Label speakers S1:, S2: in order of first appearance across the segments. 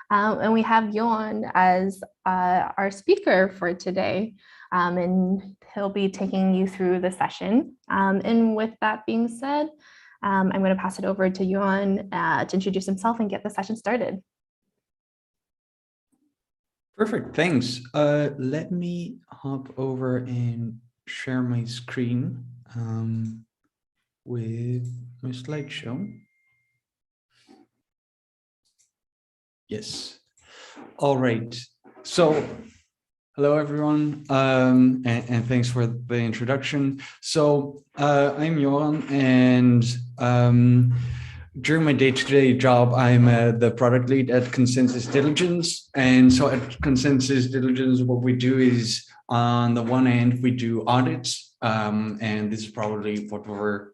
S1: Protocol. And we have Joran as our speaker for today. And he'll be taking you through the session. And with that being said, I'm going to pass it over to Joran to introduce himself and get the session started.
S2: Perfect, thanks. Let me hop over and share my screen with my slideshow. Yes. All right. So, hello, everyone, and thanks for the introduction. So, I'm Joran, and during my day-to-day job, I'm the product lead at Consensys Diligence. And so at Consensys Diligence, what we do is, on the one hand, we do audits, and this is probably what we're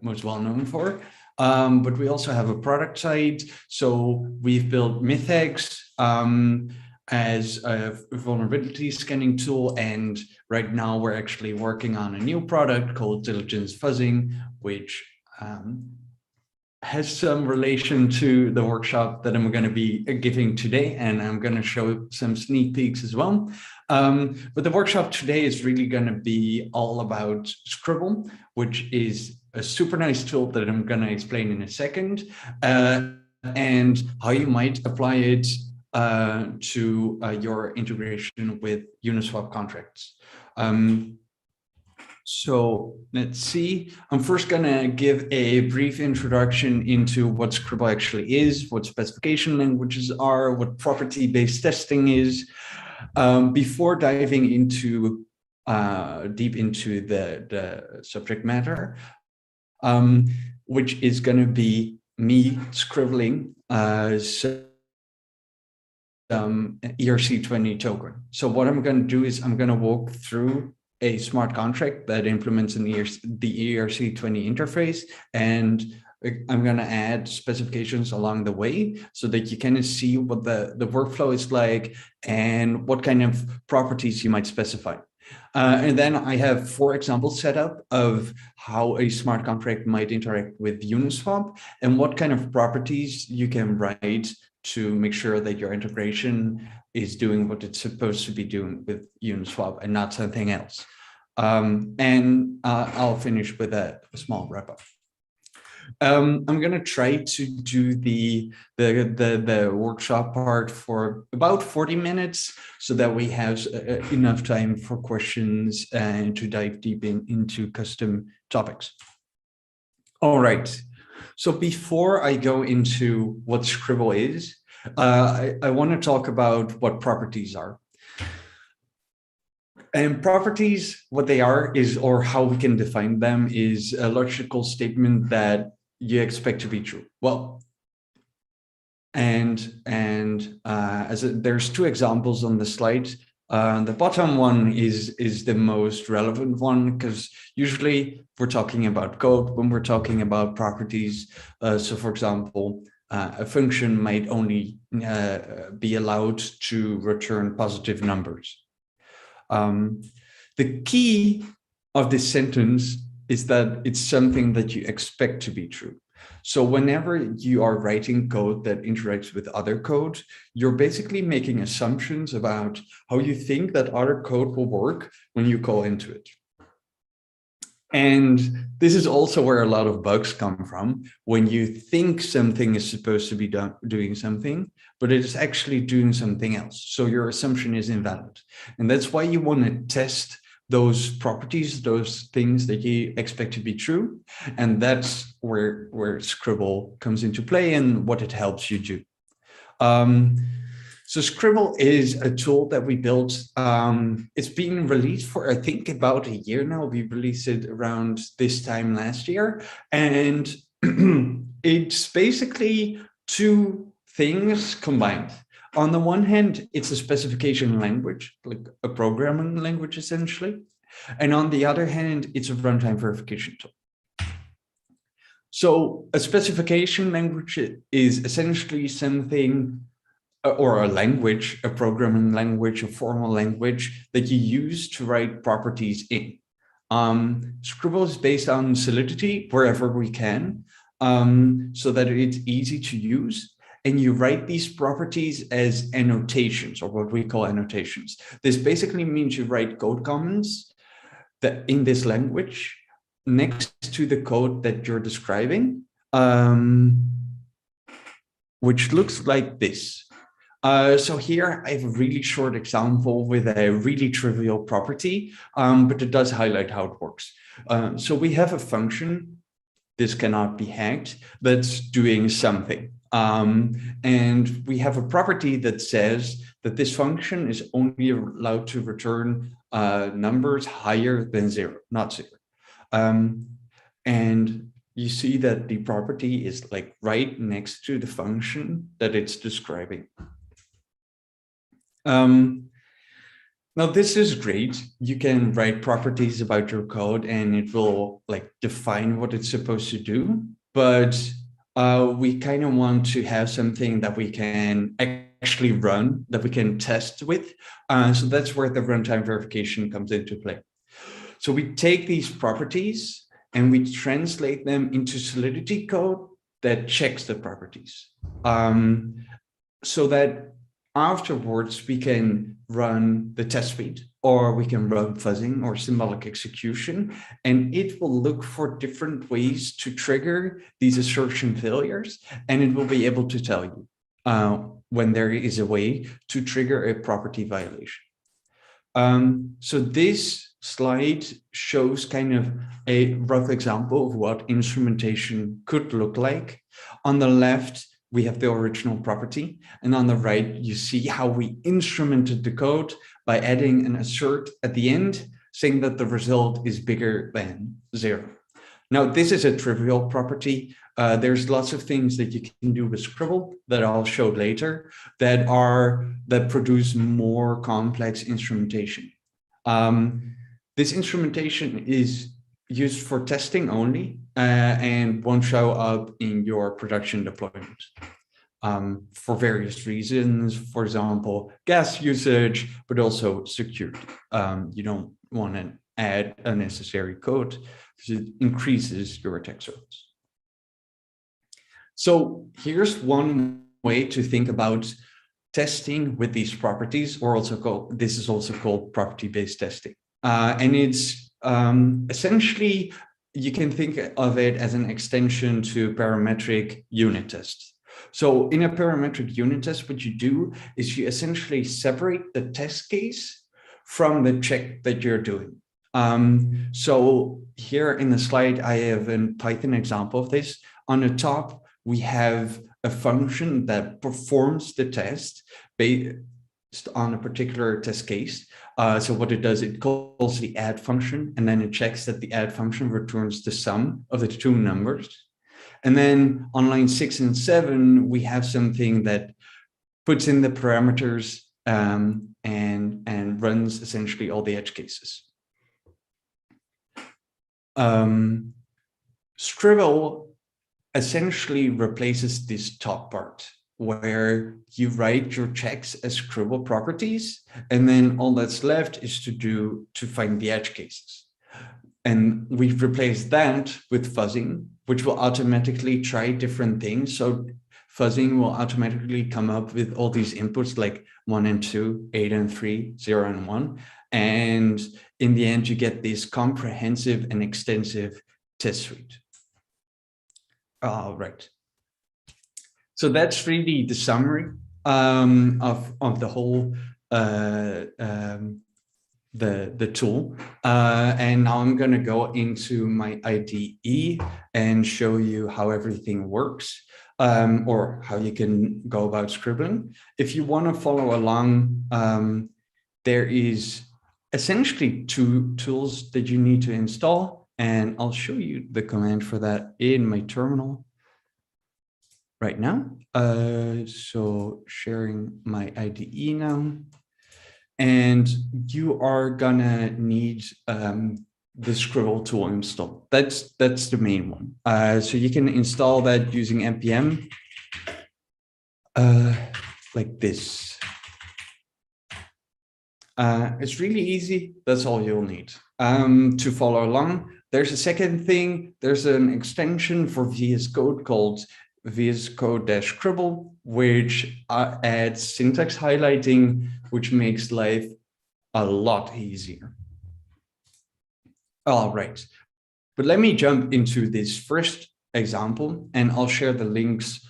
S2: most well known for. But we also have a product side. So we've built Mythex as a vulnerability scanning tool. And right now we're actually working on a new product called Diligence Fuzzing, which has some relation to the workshop that I'm going to be giving today, and I'm going to show some sneak peeks as well. But the workshop today is really going to be all about Scribble, which is a super nice tool that I'm going to explain in a second, and how you might apply it to your integration with Uniswap contracts. So let's see. I'm first going to give a brief introduction into what Scribble actually is, what specification languages are, what property-based testing is, before diving into deep into the subject matter, which is going to be me scribbling some ERC20 token. So what I'm going to do is I'm going to walk through a smart contract that implements the ERC20 interface, and I'm going to add specifications along the way so that you kind of see what the workflow is like and what kind of properties you might specify. And then I have 4 examples set up of how a smart contract might interact with Uniswap and what kind of properties you can write to make sure that your integration is doing what it's supposed to be doing with Uniswap and not something else. And I'll finish with a small wrap up. I'm going to try to do the workshop part for about 40 minutes so that we have enough time for questions and to dive deep into custom topics. All right. So before I go into what Scribble is, I want to talk about what properties are. And properties, what they are is, or how we can define them, is a logical statement that you expect to be true. Well, there's 2 examples on the slide. The bottom one is the most relevant one, because usually we're talking about code when we're talking about properties. So for example, a function might only be allowed to return positive numbers. The key of this sentence is that it's something that you expect to be true. So whenever you are writing code that interacts with other code, you're basically making assumptions about how you think that other code will work when you call into it. And this is also where a lot of bugs come from, when you think something is supposed to be doing something, but it is actually doing something else. So your assumption is invalid. And that's why you want to test those properties, those things that you expect to be true. And that's where Scribble comes into play and what it helps you do. So Scribble is a tool that we built. It's been released for, I think, about a year now. We released it around this time last year. And it's basically 2 things combined. On the one hand, it's a specification language, like a programming language, essentially. And on the other hand, it's a runtime verification tool. So a specification language is essentially something, or a language, a programming language, a formal language that you use to write properties in. Scribble is based on Solidity wherever we can, so that it's easy to use. and you write these properties as annotations, or what we call annotations. This basically means you write code comments that in this language next to the code that you're describing, which looks like this. So here I have a really short example with a really trivial property, but it does highlight how it works. So we have a function, this cannot be hacked, that's doing something. And we have a property that says that this function is only allowed to return numbers higher than 0, not 0. And you see that the property is like right next to the function that it's describing. Now this is great. You can write properties about your code and it will like define what it's supposed to do, but we kind of want to have something that we can actually run, that we can test with. So that's where the runtime verification comes into play. So we take these properties and we translate them into Solidity code that checks the properties, so that afterwards we can run the test suite, or we can run fuzzing or symbolic execution, and it will look for different ways to trigger these assertion failures, and it will be able to tell you when there is a way to trigger a property violation. So this slide shows kind of a rough example of what instrumentation could look like. On the left, we have the original property, and on the right, you see how we instrumented the code by adding an assert at the end, saying that the result is bigger than 0. Now, this is a trivial property. There's lots of things that you can do with Scribble that I'll show later that produce more complex instrumentation. This instrumentation is used for testing only and won't show up in your production deployment for various reasons. For example, gas usage, but also security. You don't want to add unnecessary code because it increases your attack surface. So here's one way to think about testing with these properties, or this is also called property-based testing. And it's essentially, you can think of it as an extension to parametric unit tests. So in a parametric unit test, what you do is you essentially separate the test case from the check that you're doing. So here in the slide, I have a Python example of this. On the top, we have a function that performs the test based on a particular test case. So what it does, it calls the add function, and then it checks that the add function returns the sum of the two numbers. And then on line 6 and 7, we have something that puts in the parameters and runs essentially all the edge cases. Scribble essentially replaces this top part where you write your checks as Scribble properties, and then all that's left is to find the edge cases. And we've replaced that with fuzzing, which will automatically try different things. So fuzzing will automatically come up with all these inputs like 1 and 2, 8 and 3, 0 and 1. And in the end, you get this comprehensive and extensive test suite. All right. So that's really the summary of the whole the tool. And now I'm going to go into my IDE and show you how everything works, or how you can go about scribbling. If you want to follow along, there is essentially 2 tools that you need to install, and I'll show you the command for that in my terminal right now. So sharing my IDE now. And you are gonna need the Scribble tool installed. That's the main one. So you can install that using npm like this. It's really easy. That's all you'll need to follow along. There's a second thing. There's an extension for VS Code called VS-Code-Scribble, which adds syntax highlighting, which makes life a lot easier. All right, but let me jump into this first example, and I'll share the links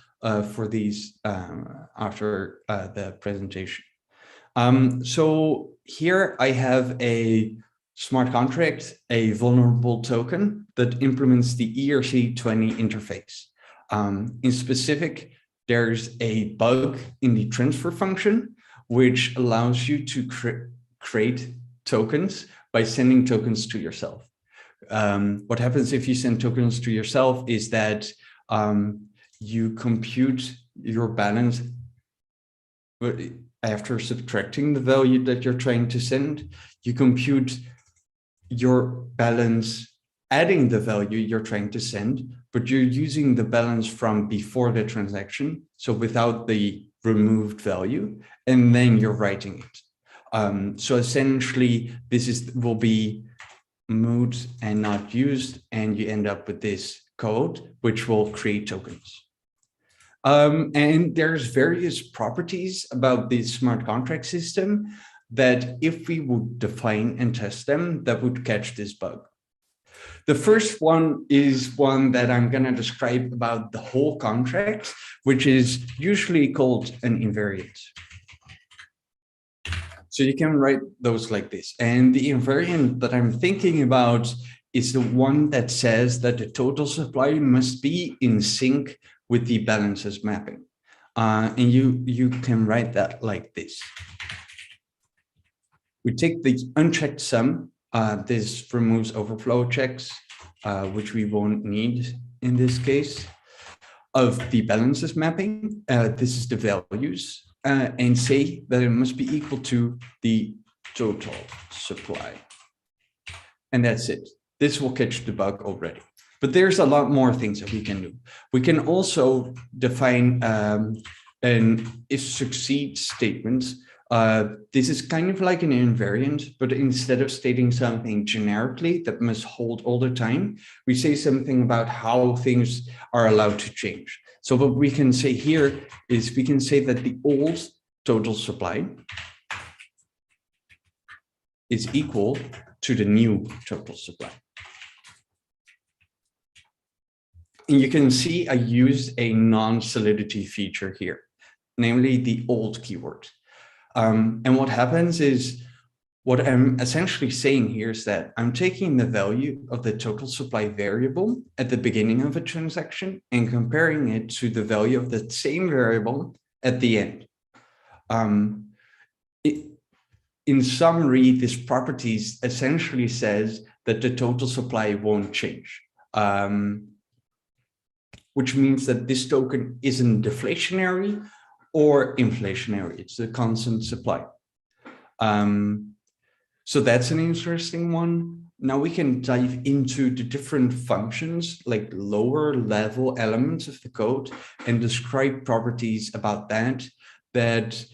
S2: for these after the presentation. So here I have a smart contract, a vulnerable token that implements the ERC20 interface. In specific, there's a bug in the transfer function, which allows you to create tokens by sending tokens to yourself. What happens if you send tokens to yourself is that you compute your balance after subtracting the value that you're trying to send. You compute your balance adding the value you're trying to send, but you're using the balance from before the transaction, so without the removed value, and then you're writing it. So essentially, this will be moot and not used, and you end up with this code, which will create tokens. And there's various properties about this smart contract system that if we would define and test them, that would catch this bug. The first one is one that I'm going to describe about the whole contract, which is usually called an invariance. So you can write those like this. And the invariant that I'm thinking about is the one that says that the total supply must be in sync with the balances mapping. And you can write that like this. We take the unchecked sum. This removes overflow checks, which we won't need in this case, of the balances mapping. This is the values, and say that it must be equal to the total supply. And that's it. This will catch the bug already. But there's a lot more things that we can do. We can also define an if succeed statement. This is kind of like an invariant, but instead of stating something generically that must hold all the time, we say something about how things are allowed to change. So what we can say here is we can say that the old total supply is equal to the new total supply. And you can see I used a non-solidity feature here, namely the old keyword. And what happens is, what I'm essentially saying here is that I'm taking the value of the total supply variable at the beginning of a transaction and comparing it to the value of the same variable at the end. In summary, this properties essentially says that the total supply won't change. Which means that this token isn't deflationary or inflationary. It's a constant supply. So that's an interesting one. Now we can dive into the different functions, like lower level elements of the code, and describe properties about that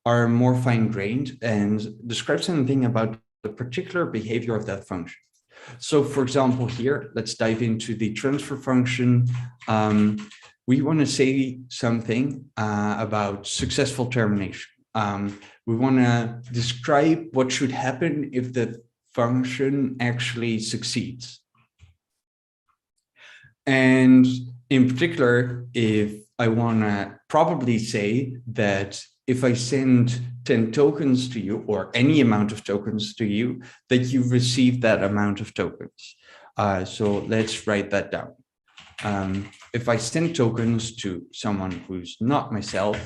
S2: are more fine-grained and describe something about the particular behavior of that function. So for example, here, let's dive into the transfer function. We want to say something about successful termination. We want to describe what should happen if the function actually succeeds. And in particular, if I want to probably say that if I send 10 tokens to you, or any amount of tokens to you, that you receive that amount of tokens. So let's write that down. If I send tokens to someone who's not myself,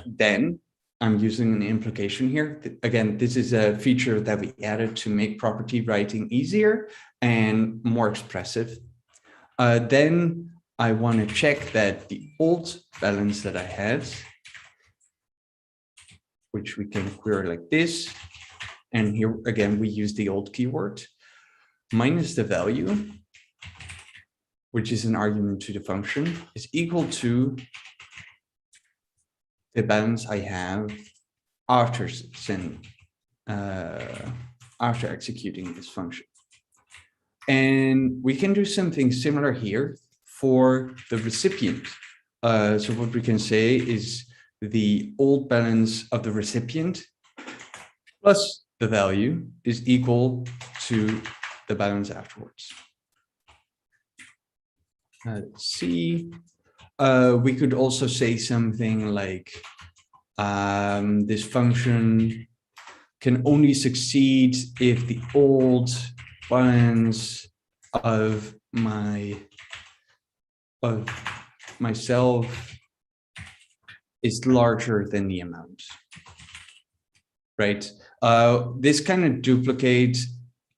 S2: then I'm using an implication here. Again, this is a feature that we added to make property writing easier and more expressive. Then I want to check that the old balance that I had, which we can query like this. And here again, we use the old keyword minus the value, which is an argument to the function, is equal to the balance I have after executing this function. And we can do something similar here for the recipient. So what we can say is the old balance of the recipient plus the value is equal to the balance afterwards. Let's see. We could also say something like this function can only succeed if the old balance of myself is larger than the amount, right? This kind of duplicates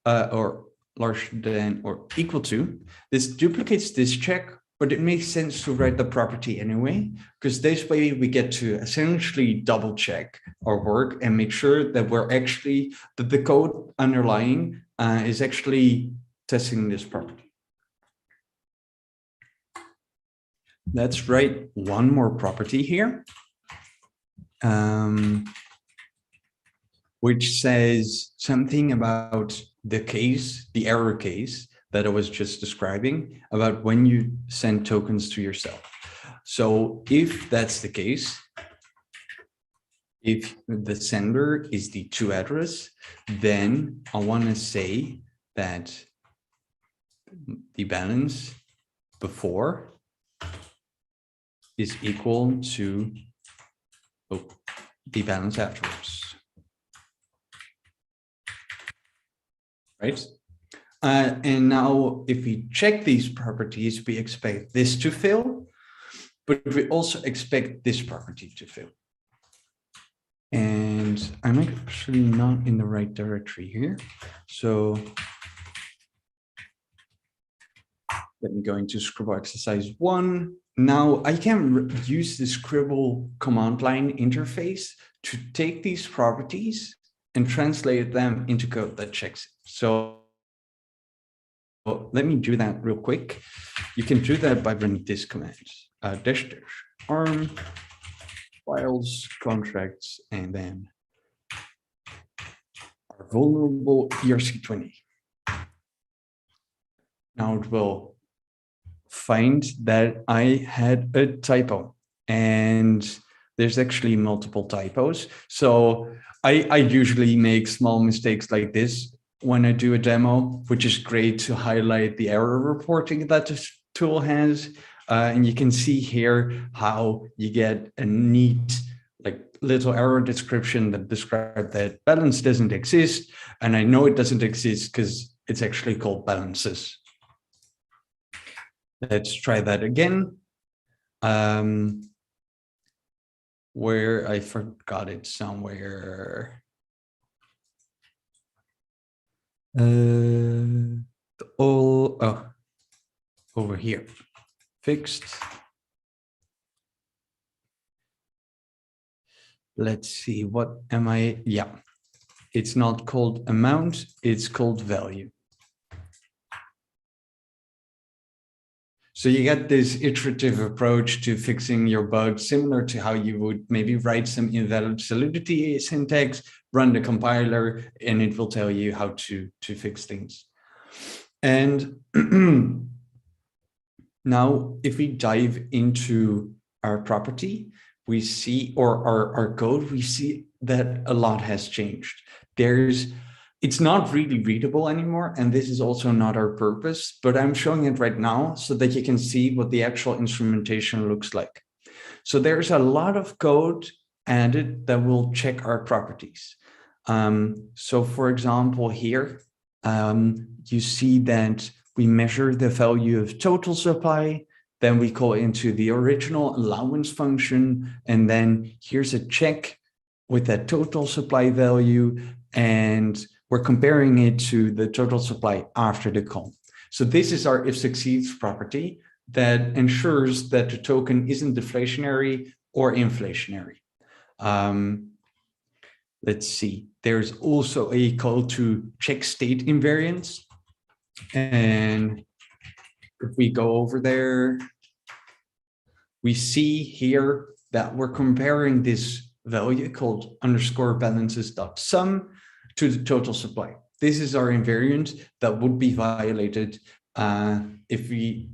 S2: or larger than or equal to. This duplicates this check, but it makes sense to write the property anyway, because this way we get to essentially double check our work and make sure that that the code underlying is actually testing this property. Let's write one more property here, which says something about the error case that I was just describing about when you send tokens to yourself. So if that's the case, if the sender is the to address, then I want to say that the balance before is equal to the balance afterwards, right? And now if we check these properties, we expect this to fail, but we also expect this property to fail. And I'm actually not in the right directory here. So let me go into Scribble exercise 1. Now I can use the Scribble command line interface to take these properties and translate them into code that checks it. So let me do that real quick. You can do that by running this command, --arm files, contracts, and then our vulnerable ERC20. Now it will find that I had a typo, and there's actually multiple typos. So I usually make small mistakes like this when I do a demo, which is great to highlight the error reporting that this tool has. And you can see here how you get a neat little error description that describes that balance doesn't exist. And I know it doesn't exist because it's actually called balances. Let's try that again. Where I forgot it somewhere. Over here, fixed. Let's see, what am I? Yeah, it's not called amount, it's called value. So you get this iterative approach to fixing your bugs, similar to how you would maybe write some invalid solidity syntax, run the compiler, and it will tell you how to fix things. And now, if we dive into our property, we see, or our code, we see that a lot has changed. It's not really readable anymore, and this is also not our purpose, but I'm showing it right now so that you can see what the actual instrumentation looks like. So there's a lot of code added that will check our properties. So for example, here, you see that we measure the value of total supply, then we call into the original allowance function, and then here's a check with that total supply value, and we're comparing it to the total supply after the call. So this is our if succeeds property that ensures that the token isn't deflationary or inflationary. Let's see, there's also a call to check state invariance. And if we go over there, we see here that we're comparing this value called _balances.sum to the total supply. This is our invariant that would be violated if we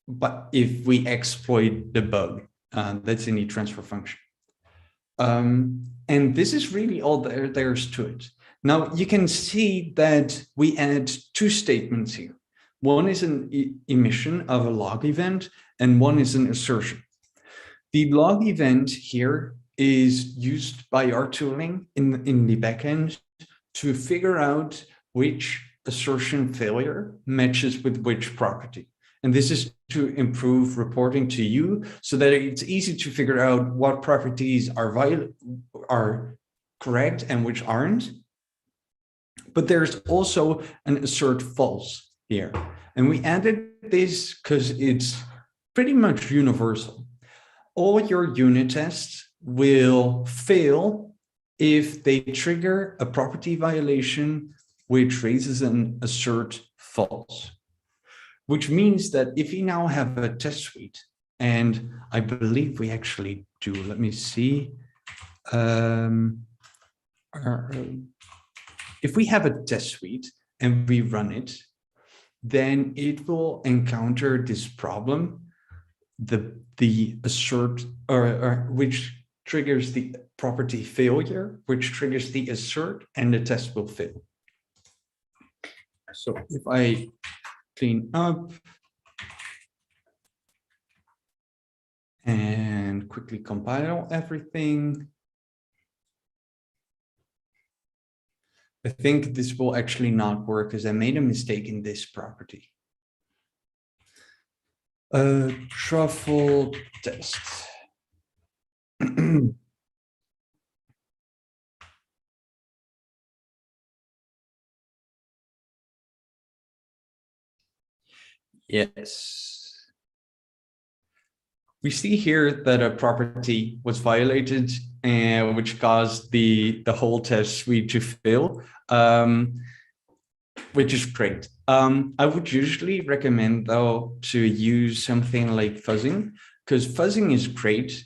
S2: but if we exploit the bug that's in the transfer function. And this is really all there's to it. Now you can see that we add two statements here. One is an emission of a log event, and one is an assertion. The log event here is used by our tooling in the backend to figure out which assertion failure matches with which property. And this is to improve reporting to you so that it's easy to figure out what properties are correct and which aren't. But there's also an assert false here. And we added this because it's pretty much universal. All your unit tests will fail if they trigger a property violation which raises an assert false. Which means that if we now have a test suite, and I believe we actually do, let me see. If we have a test suite and we run it, then it will encounter this problem, the assert, or which triggers the property failure, which triggers the assert, and the test will fail. So if I clean up and quickly compile everything, I think this will actually not work because I made a mistake in this property. Truffle test. Yes. We see here that a property was violated, which caused the whole test suite to fail, which is great. I would usually recommend, though, to use something like fuzzing, because fuzzing is great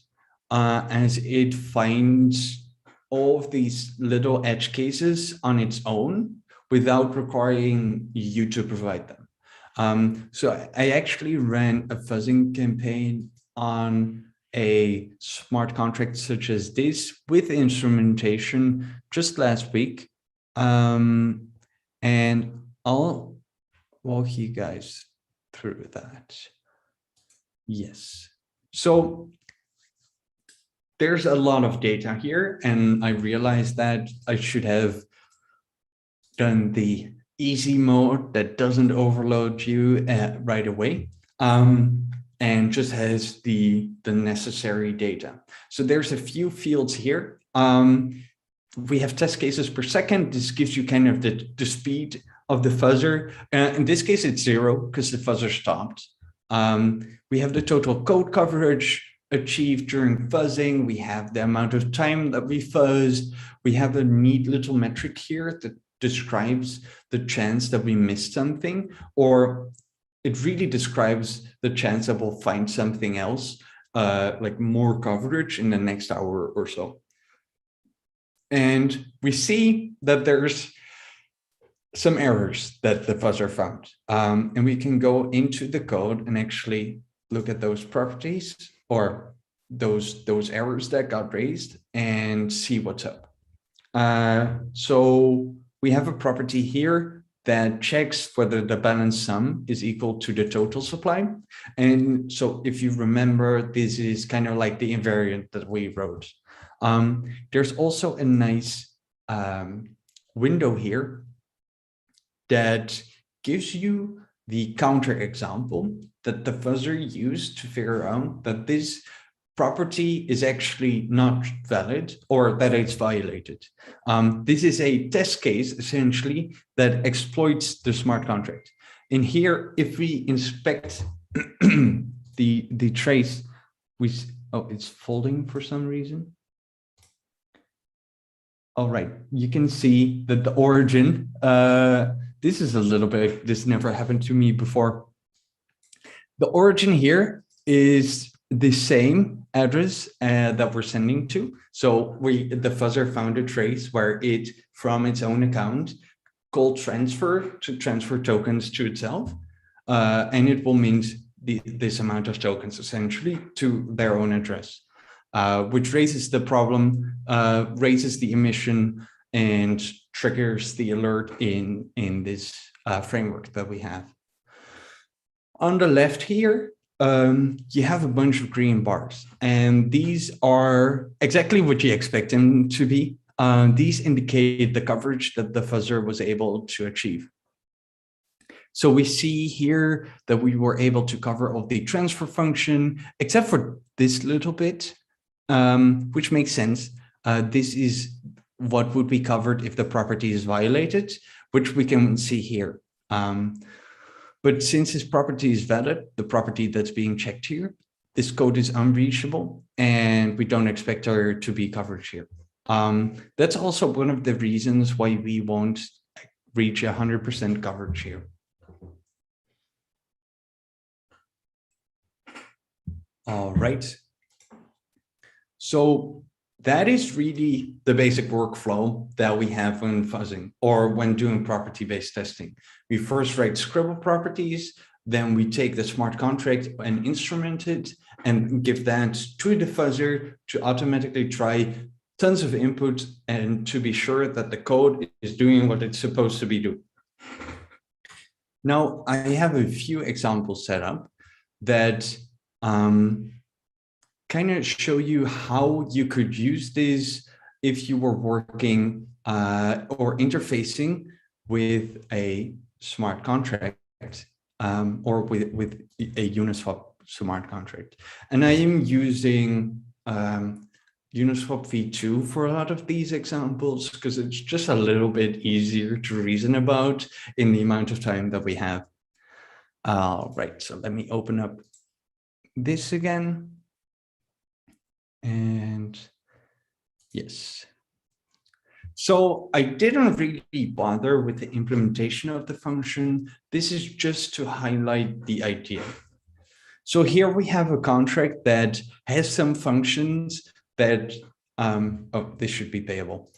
S2: as it finds all of these little edge cases on its own without requiring you to provide them. So I actually ran a fuzzing campaign on a smart contract such as this with instrumentation just last week. And I'll walk you guys through that. Yes. So there's a lot of data here, and I realized that I should have done the easy mode that doesn't overload you right away, and just has the necessary data. So there's a few fields here. We have test cases per second. This gives you kind of the speed of the fuzzer. In this case, it's 0 because the fuzzer stopped. We have the total code coverage achieved during fuzzing. We have the amount of time that we fuzzed. We have a neat little metric here that describes the chance that we missed something, or it really describes the chance that we'll find something else, like more coverage in the next hour or so. And we see that there's some errors that the fuzzer found. And we can go into the code and actually look at those properties or those errors that got raised and see what's up. So we have a property here that checks whether the balance sum is equal to the total supply. And so if you remember, this is kind of like the invariant that we wrote. There's also a nice window here that gives you the counter example that the fuzzer used to figure out that this property is actually not valid or that it's violated. This is a test case essentially that exploits the smart contract. And here, if we inspect the trace, it's folding for some reason. All right, you can see that the origin, this is a little bit, this never happened to me before. The origin here is the same address that we're sending to. So the fuzzer found a trace where it, from its own account, called transfer to transfer tokens to itself. And it will mint this amount of tokens essentially to their own address, which raises the problem, raises the emission, and triggers the alert in this framework that we have. On the left here, you have a bunch of green bars, and these are exactly what you expect them to be. These indicate the coverage that the fuzzer was able to achieve. So we see here that we were able to cover all the transfer function, except for this little bit, which makes sense. This is what would be covered if the property is violated, which we can see here. But since this property is valid, the property that's being checked here, this code is unreachable, and we don't expect there to be coverage here. That's also one of the reasons why we won't reach 100% coverage here. All right. So that is really the basic workflow that we have when fuzzing or when doing property-based testing. We first write Scribble properties, then we take the smart contract and instrument it and give that to the fuzzer to automatically try tons of input and to be sure that the code is doing what it's supposed to be doing. Now, I have a few examples set up that kind of show you how you could use this if you were working or interfacing with a smart contract or with a Uniswap smart contract. And I am using Uniswap v2 for a lot of these examples because it's just a little bit easier to reason about in the amount of time that we have. All right, so let me open up this again. And yes. So I didn't really bother with the implementation of the function. This is just to highlight the idea. So here we have a contract that has some functions that, oh, this should be payable.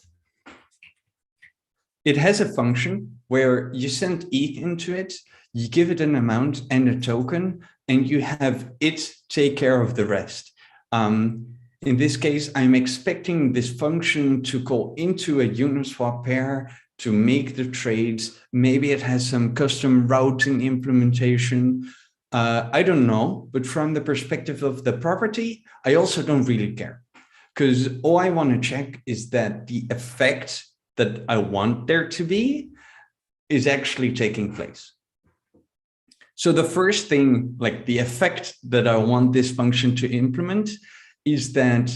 S2: It has a function where you send ETH into it, you give it an amount and a token, and you have it take care of the rest. In this case, I'm expecting this function to call into a Uniswap pair to make the trades. Maybe it has some custom routing implementation. I don't know, but from the perspective of the property, I also don't really care because all I want to check is that the effect that I want there to be is actually taking place. So the first thing, like the effect that I want this function to implement is that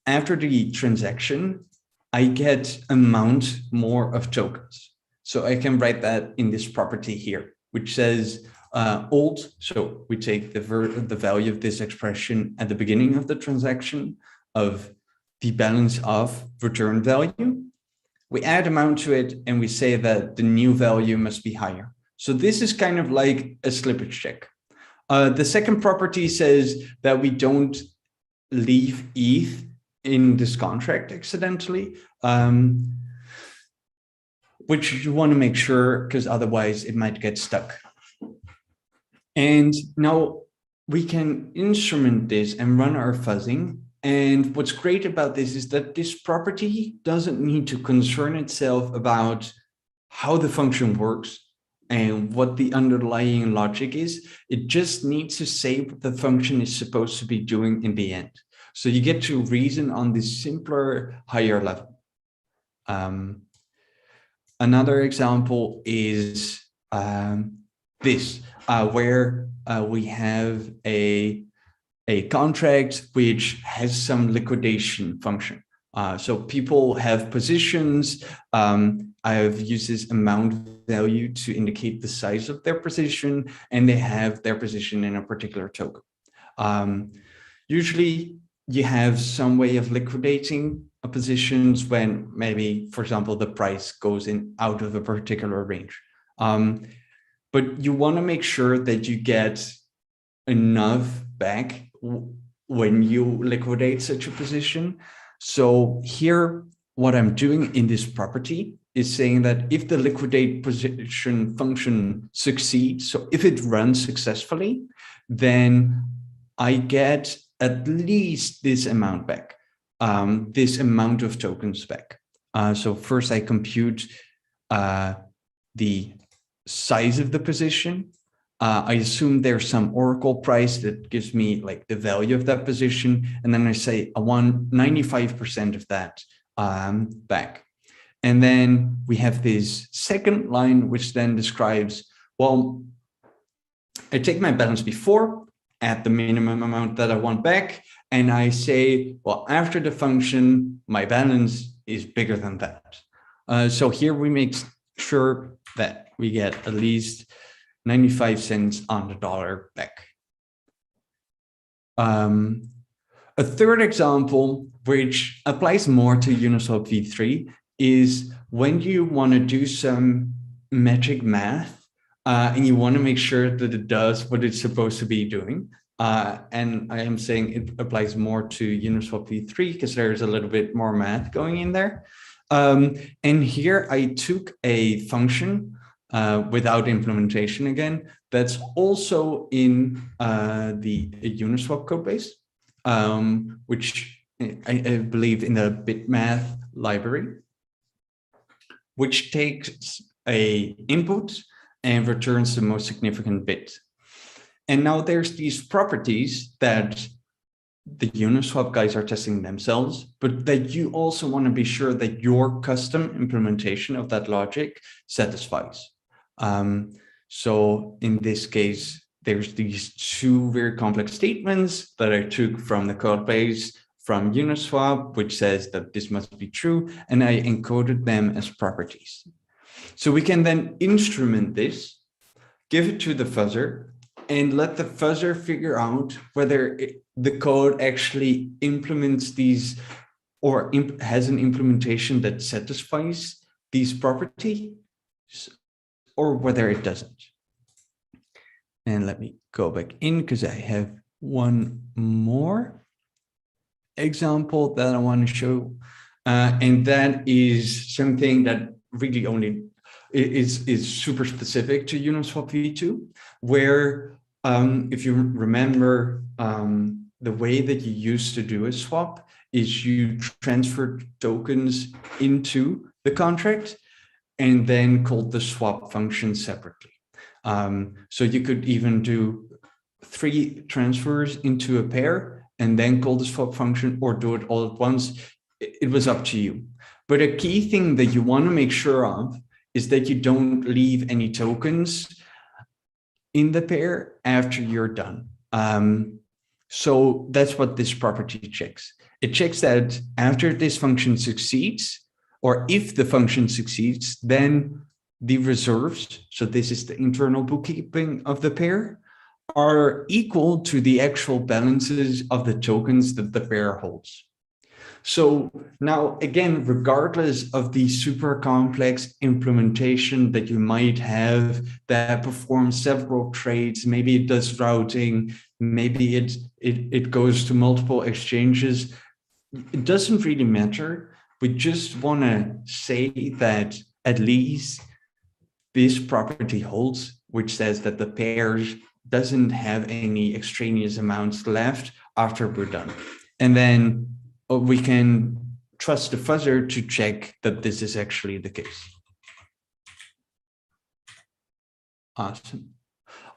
S2: after the transaction, I get amount more of tokens. So I can write that in this property here, which says old. So we take the value of this expression at the beginning of the transaction of the balance of return value. We add amount to it and we say that the new value must be higher. So this is kind of like a slippage check. The second property says that we don't leave ETH in this contract accidentally, which you want to make sure because otherwise it might get stuck. And now we can instrument this and run our fuzzing. And what's great about this is that this property doesn't need to concern itself about how the function works and what the underlying logic is. It just needs to say what the function is supposed to be doing in the end. So you get to reason on this simpler, higher level. Another example is this, where we have a contract which has some liquidation function. So people have positions. I've used this amount value to indicate the size of their position, and they have their position in a particular token. Usually you have some way of liquidating positions when maybe, for example, the price goes in out of a particular range. But you want to make sure that you get enough back when you liquidate such a position. So here, what I'm doing in this property is saying that if the liquidate position function succeeds, so if it runs successfully, then I get at least this amount back, this amount of tokens back. So first I compute the size of the position. I assume there's some Oracle price that gives me like the value of that position. And then I say I want 95% of that back. And then we have this second line, which then describes, well, I take my balance before, add the minimum amount that I want back, and I say, well, after the function, my balance is bigger than that. So here we make sure that we get at least 95 cents on the dollar back. A third example, which applies more to Uniswap v3, is when you want to do some magic math and you want to make sure that it does what it's supposed to be doing. And I am saying it applies more to Uniswap v3 because there's a little bit more math going in there. And here I took a function without implementation again, that's also in the Uniswap code base, which I believe in the bitmath library, which takes a input and returns the most significant bit. And now there's these properties that the Uniswap guys are testing themselves, but that you also want to be sure that your custom implementation of that logic satisfies. So in this case, there's these two very complex statements that I took from the code base from Uniswap, which says that this must be true, and I encoded them as properties. So we can then instrument this, give it to the fuzzer, and let the fuzzer figure out whether the code actually implements these or has an implementation that satisfies these properties, or whether it doesn't. And let me go back in because I have one more example that I want to show. And that is something that really only is super specific to Uniswap v2, where if you remember, the way that you used to do a swap is you transferred tokens into the contract and then called the swap function separately. So you could even do 3 transfers into a pair and then call the swap function, or do it all at once. It was up to you. But a key thing that you want to make sure of is that you don't leave any tokens in the pair after you're done. So that's what this property checks. It checks that after this function succeeds, or if the function succeeds, then the reserves, so this is the internal bookkeeping of the pair, are equal to the actual balances of the tokens that the pair holds. So now, again, regardless of the super complex implementation that you might have that performs several trades, maybe it does routing, maybe it goes to multiple exchanges, it doesn't really matter. We just want to say that at least this property holds, which says that the pair doesn't have any extraneous amounts left after we're done. And then we can trust the fuzzer to check that this is actually the case. Awesome.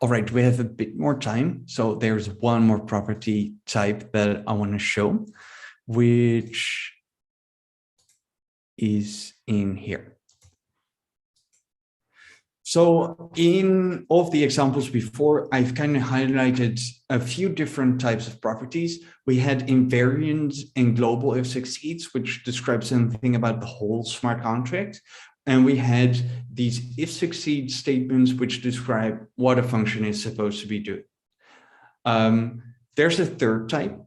S2: All right, we have a bit more time. So there's one more property type that I want to show, which is in here. So in all of the examples before, I've kind of highlighted a few different types of properties. We had invariance and global if succeeds, which describes something about the whole smart contract. And we had these if succeed statements, which describe what a function is supposed to be doing. There's a third type,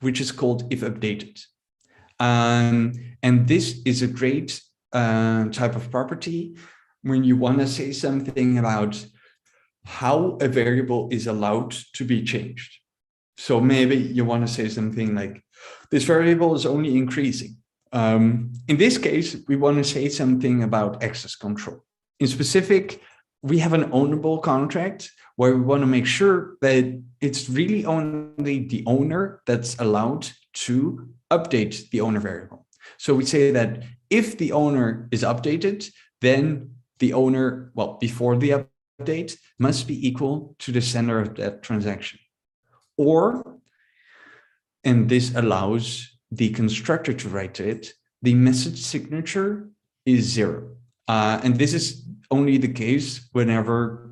S2: which is called if updated. And this is a great type of property when you want to say something about how a variable is allowed to be changed. So maybe you want to say something like, this variable is only increasing, In this case, we want to say something about access control. In specific, we have an ownable contract where we want to make sure that it's really only the owner that's allowed to update the owner variable. So we say that if the owner is updated, then the owner, well, before the update, must be equal to the sender of that transaction. Or, and this allows the constructor to write to it, the message signature is 0. And this is only the case whenever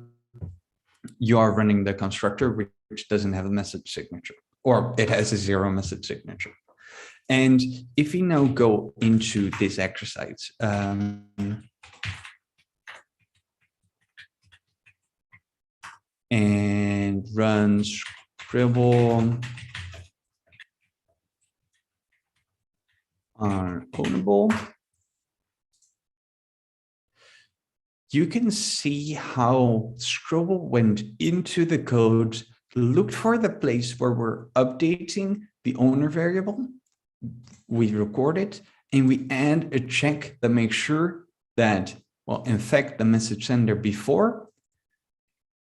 S2: you are running the constructor, which doesn't have a message signature, or it has a 0 message signature. And if we now go into this exercise, and run Scribble on ownable, you can see how Scribble went into the code, looked for the place where we're updating the owner variable, we record it, and we add a check that makes sure that, well, in fact, the message sender before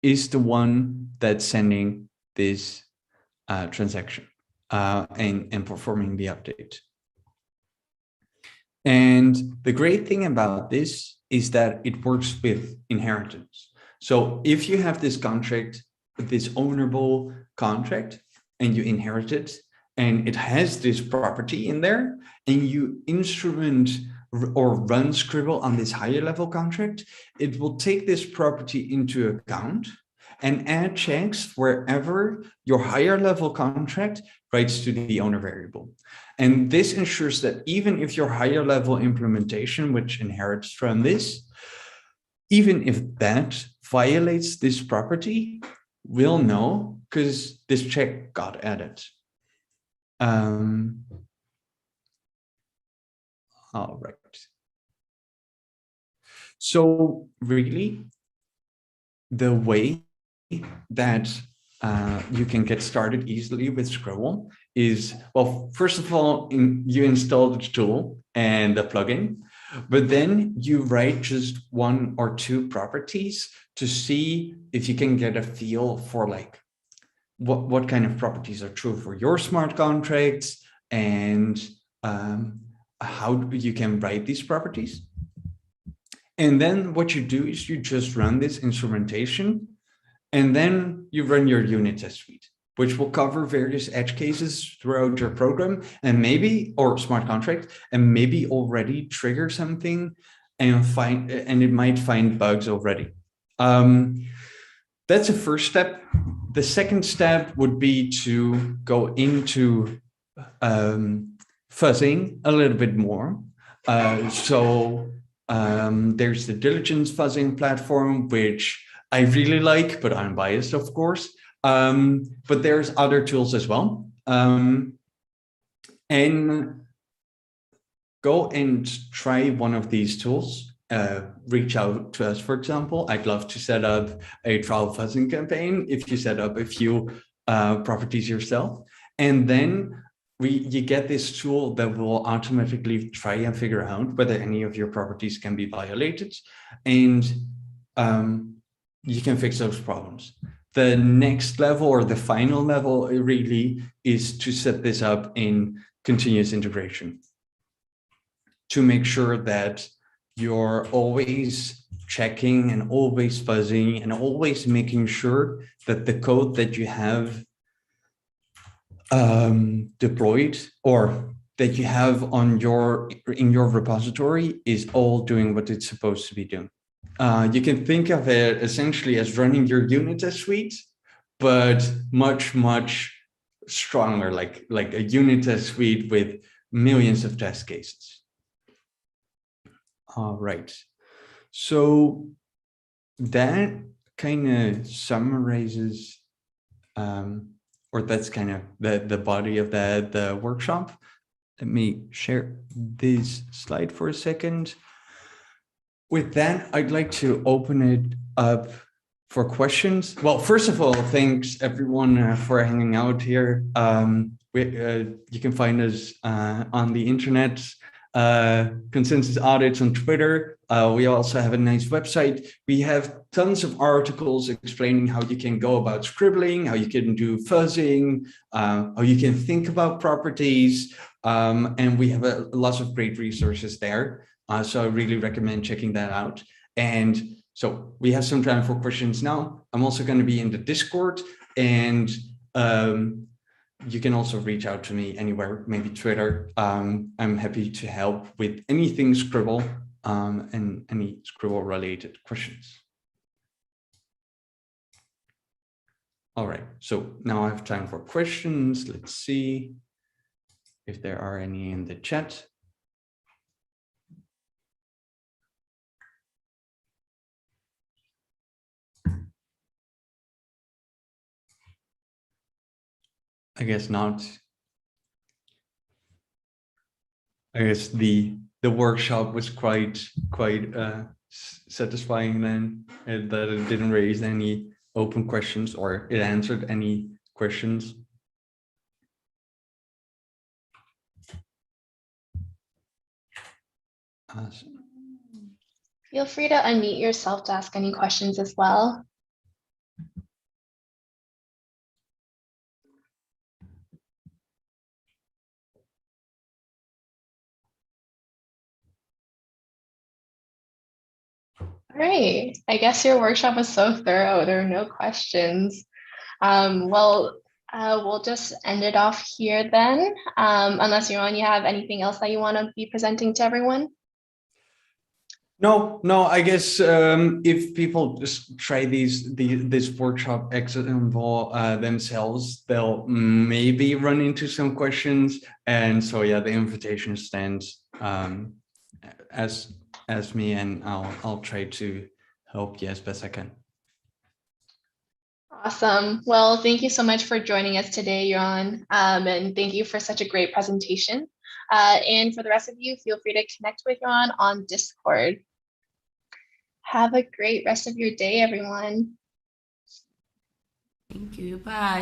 S2: is the one that's sending this transaction and performing the update. And the great thing about this is that it works with inheritance. So if you have this contract, this ownable contract, and you inherit it, and it has this property in there, and you instrument or run Scribble on this higher level contract, it will take this property into account and add checks wherever your higher level contract writes to the owner variable. And this ensures that even if your higher level implementation, which inherits from this, even if that violates this property, we'll know because this check got added. All right. So really, the way that you can get started easily with Scribble is, well, first of all, you install the tool and the plugin, but then you write just 1 or 2 properties to see if you can get a feel for like what kind of properties are true for your smart contracts and how you can write these properties. And then what you do is you just run this instrumentation, and then you run your unit test suite, which will cover various edge cases throughout your program and maybe, or smart contract, and maybe already trigger something and it might find bugs already. That's the first step. The second step would be to go into fuzzing a little bit more. There's the diligence fuzzing platform, which I really like, but I'm biased, of course. But there's other tools as well. And go and try one of these tools. Reach out to us, for example. I'd love to set up a trial fuzzing campaign if you set up a few properties yourself. And then you get this tool that will automatically try and figure out whether any of your properties can be violated, and you can fix those problems. The next level, or the final level, really is to set this up in continuous integration to make sure that you're always checking and always fuzzing and always making sure that the code that you have deployed or that you have in your repository is all doing what it's supposed to be doing. You can think of it essentially as running your unit test suite, but much, much stronger, like a unit test suite with millions of test cases. All right. So that kind of summarizes, or that's kind of the body of the workshop. Let me share this slide for a second. With that, I'd like to open it up for questions. Well, first of all, thanks everyone for hanging out here. You can find us on the internet Consensys audits on Twitter. We also have a nice website. We have tons of articles explaining how you can go about scribbling, how you can do fuzzing, how you can think about properties. And we have lots of great resources there. So I really recommend checking that out. And so we have some time for questions now. I'm also going to be in the Discord, and you can also reach out to me anywhere, maybe Twitter. I'm happy to help with anything Scribble and any Scribble related questions. All right, so now I have time for questions. Let's see if there are any in the chat. I guess not. I guess the workshop was quite satisfying then, and that it didn't raise any open questions, or it answered any questions.
S1: Feel free to unmute yourself to ask any questions as well. All right, I guess your workshop was so thorough. There are no questions. We'll just end it off here then, unless you have anything else that you want to be presenting to everyone.
S2: No, I guess if people just try this workshop example themselves, they'll maybe run into some questions. And so yeah, the invitation stands as me, and I'll try to help you as best I can.
S1: Awesome. Well, thank you so much for joining us today, Joran, and thank you for such a great presentation. And for the rest of you, feel free to connect with Joran on Discord. Have a great rest of your day, everyone.
S3: Thank you. Bye.